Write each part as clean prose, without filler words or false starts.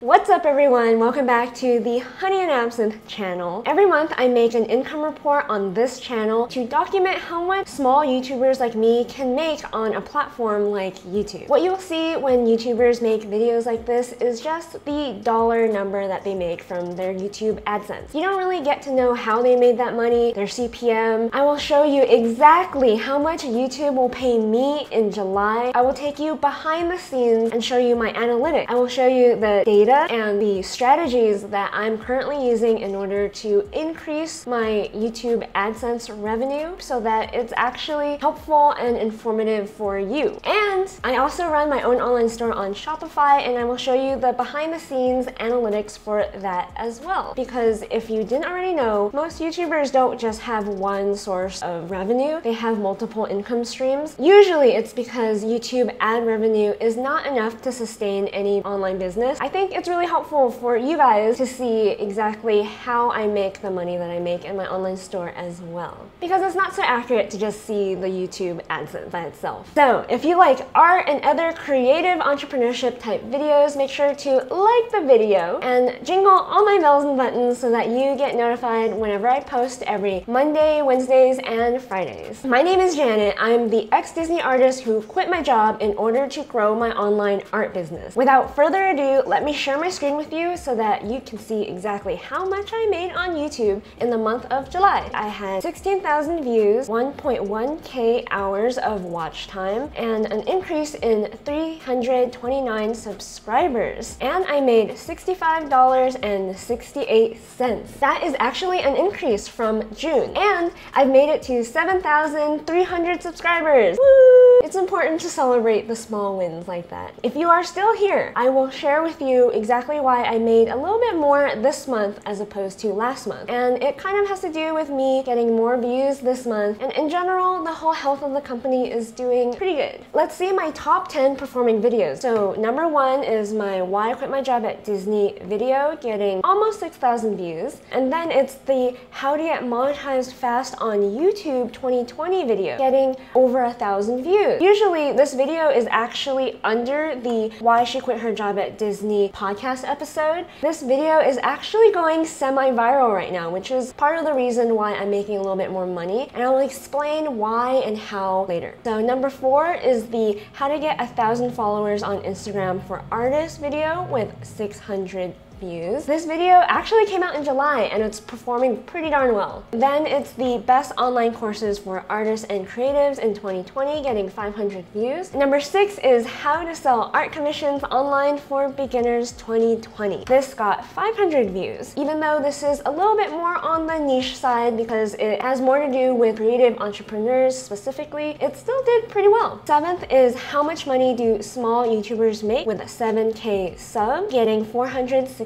What's up everyone? Welcome back to the Honey and Absinthe channel. Every month I make an income report on this channel to document how much small YouTubers like me can make on a platform like YouTube. What you'll see when YouTubers make videos like this is just the dollar number that they make from their YouTube AdSense. You don't really get to know how they made that money, their CPM. I will show you exactly how much YouTube will pay me in July. I will take you behind the scenes and show you my analytics. I will show you the data and the strategies that I'm currently using in order to increase my YouTube AdSense revenue so that it's actually helpful and informative for you. And I also run my own online store on Shopify, and I will show you the behind the scenes analytics for that as well. Because if you didn't already know, most YouTubers don't just have one source of revenue, they have multiple income streams. Usually it's because YouTube ad revenue is not enough to sustain any online business. I think it's really helpful for you guys to see exactly how I make the money that I make in my online store as well. Because it's not so accurate to just see the YouTube AdSense by itself. So if you like art and other creative entrepreneurship type videos, make sure to like the video and jingle all my bells and buttons so that you get notified whenever I post every Monday, Wednesdays, and Fridays. My name is Janet. I'm the ex-Disney artist who quit my job in order to grow my online art business. Without further ado, let me share my screen with you so that you can see exactly how much I made on YouTube in the month of July. I had 16,000 views, 1.1k hours of watch time, and an increase in 329 subscribers. And I made $65.68. That is actually an increase from June. And I've made it to 7,300 subscribers. Woo! It's important to celebrate the small wins like that. If you are still here, I will share with you exactly why I made a little bit more this month as opposed to last month. And it kind of has to do with me getting more views this month, and in general, the whole health of the company is doing pretty good. Let's see my top 10 performing videos. So number one is my Why I Quit My Job at Disney video, getting almost 6,000 views. And then it's the How to Get Monetized Fast on YouTube 2020 video, getting over 1,000 views. Usually this video is actually under the Why She Quit Her Job at Disney podcast episode. This video is actually going semi-viral right now, which is part of the reason why I'm making a little bit more money, and I will explain why and how later. So number four is the How to Get 1,000 Followers on Instagram for Artists video with 600 views. This video actually came out in July and it's performing pretty darn well. Then it's the Best Online Courses for Artists and Creatives in 2020, getting 500 views. Number six is How to Sell Art Commissions Online for Beginners 2020. This got 500 views, even though this is a little bit more on the niche side because it has more to do with creative entrepreneurs specifically. It still did pretty well. Seventh is How Much Money Do Small YouTubers Make with a 7K sub, getting 467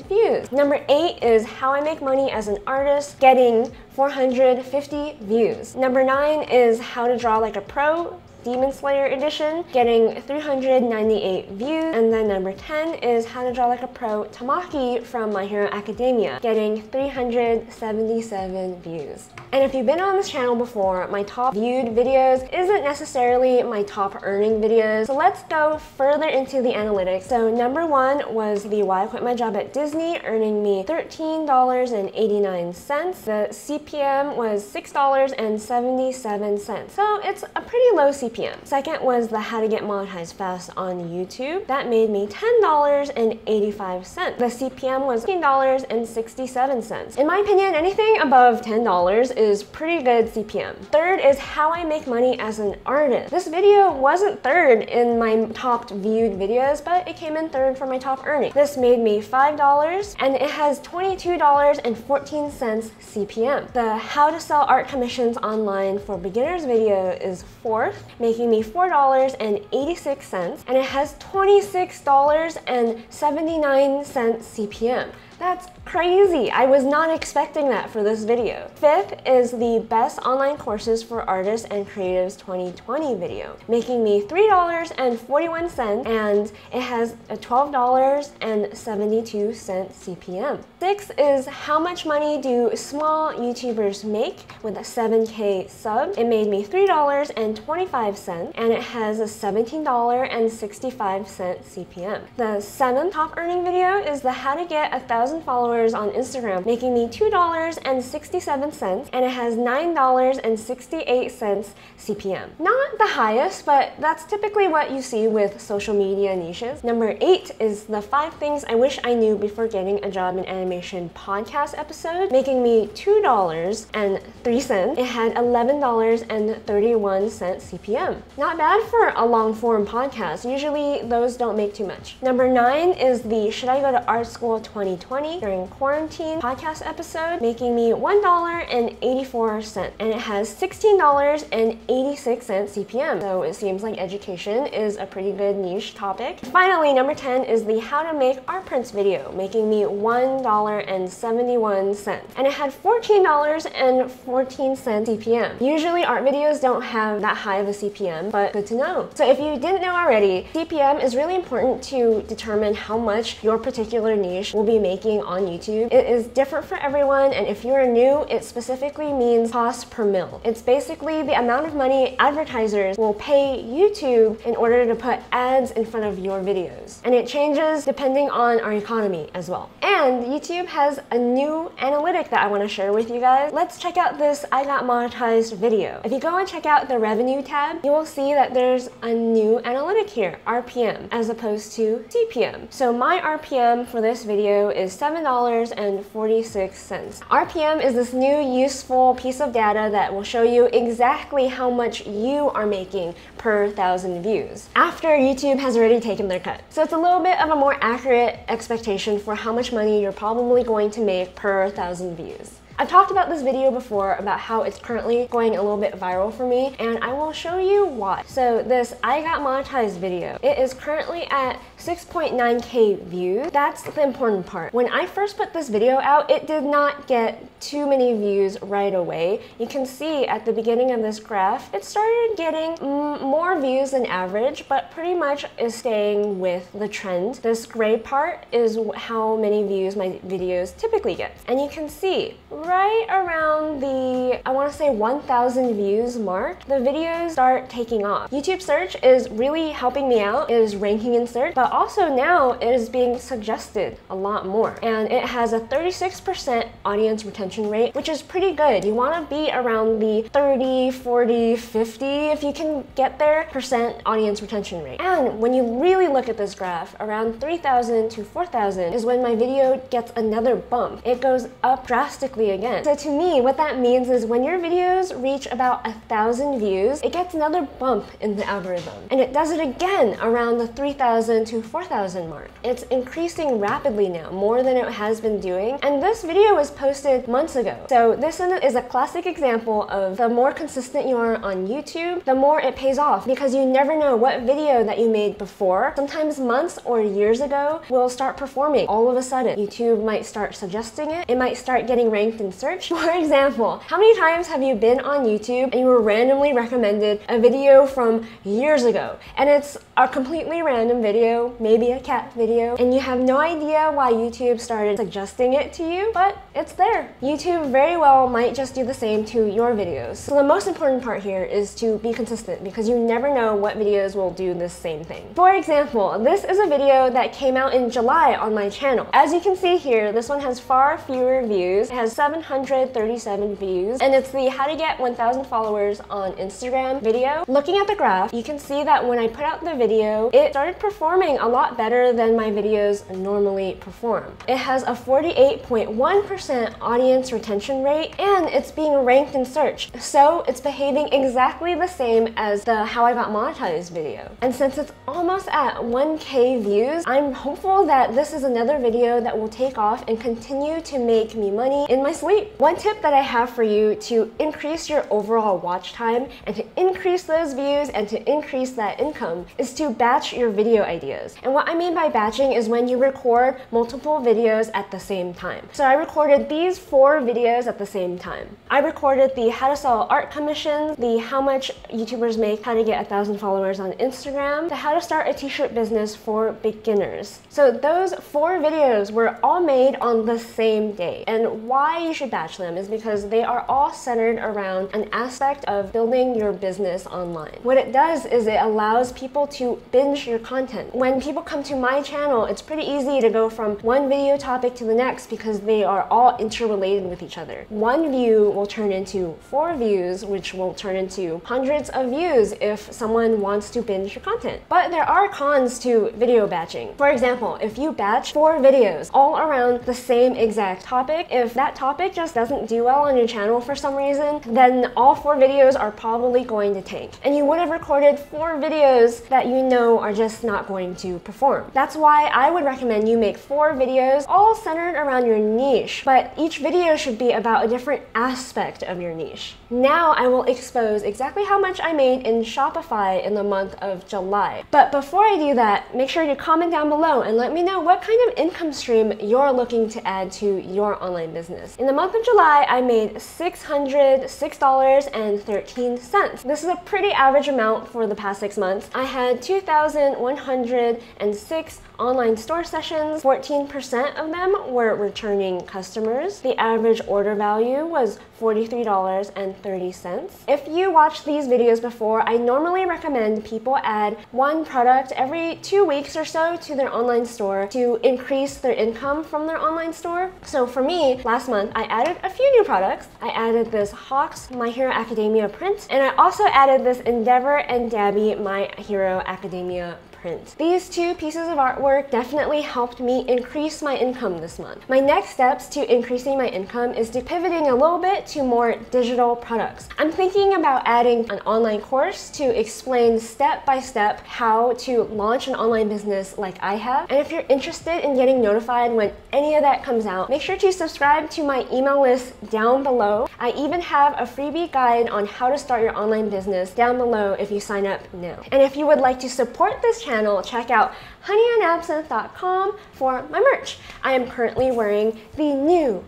views. Number eight is How I Make Money as an Artist, getting 450 views. Number nine is How to Draw Like a Pro, Demon Slayer edition, getting 398 views. And then number 10 is How to Draw Like a Pro, Tamaki from My Hero Academia, getting 377 views. And if you've been on this channel before, my top viewed videos isn't necessarily my top earning videos. So let's go further into the analytics. So number one was the Why I Quit My Job at Disney, earning me $13.89. The CPM was $6.77. So it's a pretty low CPM. Second was the How to Get Monetized Fast on YouTube. That made me $10.85. The CPM was $15.67. In my opinion, anything above $10 is pretty good CPM. Third is How I Make Money as an Artist. This video wasn't third in my top viewed videos, but it came in third for my top earning. This made me $5 and it has $22.14 CPM. The How to Sell Art Commissions Online for Beginners video is fourth, making me $4.86, and it has $26.79 CPM. That's crazy. I was not expecting that for this video. Fifth is the best online courses for artists and creatives 2020 video, making me $3.41, and it has a $12.72 CPM. Six is how much money do small YouTubers make with a 7K sub. It made me $3.25, and it has a $17.65 CPM. The seventh top earning video is the how to get 1,000 followers on Instagram, making me $2.67, and it has $9.68 CPM. Not the highest, but that's typically what you see with social media niches. Number 8 is the 5 things I wish I knew before getting a job in animation podcast episode, making me $2.03. It had $11.31 CPM. Not bad for a long form podcast. Usually those don't make too much. Number 9 is the Should I Go to Art School 2020 during quarantine podcast episode, making me $1.84, and it has $16.86 CPM. So it seems like education is a pretty good niche topic. Finally, number 10 is the how to make art prints video, making me $1.71, and it had $14.14 CPM. Usually art videos don't have that high of a CPM, but good to know. So if you didn't know already, CPM is really important to determine how much your particular niche will be making on YouTube. It is different for everyone, and if you're new, it specifically means cost per mil. It's basically the amount of money advertisers will pay YouTube in order to put ads in front of your videos. And it changes depending on our economy as well. And YouTube has a new analytic that I want to share with you guys. Let's check out this I Got Monetized video. If you go and check out the revenue tab, you will see that there's a new analytic here, RPM, as opposed to CPM. So my RPM for this video is $7.46. RPM is this new useful piece of data that will show you exactly how much you are making per 1,000 views after YouTube has already taken their cut. So it's a little bit of a more accurate expectation for how much money you're probably going to make per 1,000 views. I've talked about this video before about how it's currently going a little bit viral for me, and I will show you why. So this I Got Monetized video, it is currently at 6.9K views. That's the important part. When I first put this video out, it did not get too many views right away. You can see at the beginning of this graph, it started getting more views than average, but pretty much is staying with the trend. This gray part is how many views my videos typically get. And you can see right around the, I want to say 1,000 views mark, the videos start taking off. YouTube search is really helping me out. It is ranking in search, but also now it is being suggested a lot more. And it has a 36% audience retention rate, which is pretty good. You want to be around the 30, 40, 50, if you can get there, % audience retention rate. And when you really look at this graph, around 3,000 to 4,000 is when my video gets another bump. It goes up drastically again. So to me, what that means is when your videos reach about 1,000 views, it gets another bump in the algorithm. And it does it again around the 3,000 to 4,000 mark. It's increasing rapidly now, more than it has been doing. And this video was posted months ago. So this is a classic example of the more consistent you are on YouTube, the more it pays off, because you never know what video that you made before, sometimes months or years ago, will start performing all of a sudden. YouTube might start suggesting it. It might start getting ranked in search. For example, how many times have you been on YouTube and you were randomly recommended a video from years ago, and it's a completely random video, maybe a cat video, and you have no idea why YouTube started suggesting it to you, but it's there. YouTube very well might just do the same to your videos. So the most important part here is to be consistent, because you never know what videos will do this same thing. For example, this is a video that came out in July on my channel. As you can see here, this one has far fewer views. It has 737 views, and it's the how to get 1,000 followers on Instagram video. Looking at the graph, you can see that when I put out the video, it started performing a lot better than my videos normally perform. It has a 48.1% audience retention rate, and it's being ranked in search. So it's behaving exactly the same as the How I Got Monetized video. And since it's almost at 1K views, I'm hopeful that this is another video that will take off and continue to make me money in my asleep. One tip that I have for you to increase your overall watch time and to increase those views and to increase that income is to batch your video ideas. And what I mean by batching is when you record multiple videos at the same time. So I recorded these 4 videos at the same time. I recorded the how to sell art commissions, the how much YouTubers make, how to get 1,000 followers on Instagram, the how to start a t-shirt business for beginners. So those 4 videos were all made on the same day. And why you should batch them is because they are all centered around an aspect of building your business online. What it does is it allows people to binge your content. When people come to my channel, it's pretty easy to go from one video topic to the next because they are all interrelated with each other. One view will turn into 4 views, which will turn into hundreds of views if someone wants to binge your content. But there are cons to video batching. For example, if you batch 4 videos all around the same exact topic, if that topic just doesn't do well on your channel for some reason, then all 4 videos are probably going to tank. And you would have recorded 4 videos that you know are just not going to perform. That's why I would recommend you make 4 videos all centered around your niche, but each video should be about a different aspect of your niche. Now I will expose exactly how much I made in Shopify in the month of July. But before I do that, make sure to comment down below and let me know what kind of income stream you're looking to add to your online business. In the month of July, I made $606.13. This is a pretty average amount for the past 6 months. I had 2,106 online store sessions. 14% of them were returning customers. The average order value was $43.30. If you watched these videos before, I normally recommend people add 1 product every 2 weeks or so to their online store to increase their income from their online store. So for me, last month, I added a few new products. I added this Hawks My Hero Academia print, and I also added this Endeavor and Dabby My Hero Academia print. These 2 pieces of artwork definitely helped me increase my income this month. My next steps to increasing my income is to pivoting a little bit to more digital products. I'm thinking about adding an online course to explain step by step how to launch an online business like I have. And if you're interested in getting notified when any of that comes out, make sure to subscribe to my email list down below. I even have a freebie guide on how to start your online business down below if you sign up now. And if you would like to support this channel, check out honeyandabsinthe.com for my merch. I am currently wearing the new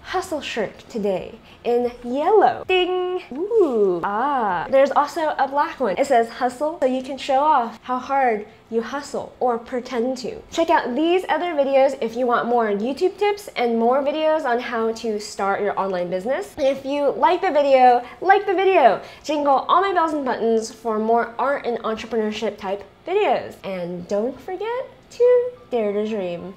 Hustle shirt today in yellow. Ding! Ooh. Ah. There's also a black one. It says hustle, so you can show off how hard you hustle or pretend to. Check out these other videos if you want more YouTube tips and more videos on how to start your online business. And if you like the video, jingle all my bells and buttons for more art and entrepreneurship type videos. And don't forget to dare to dream.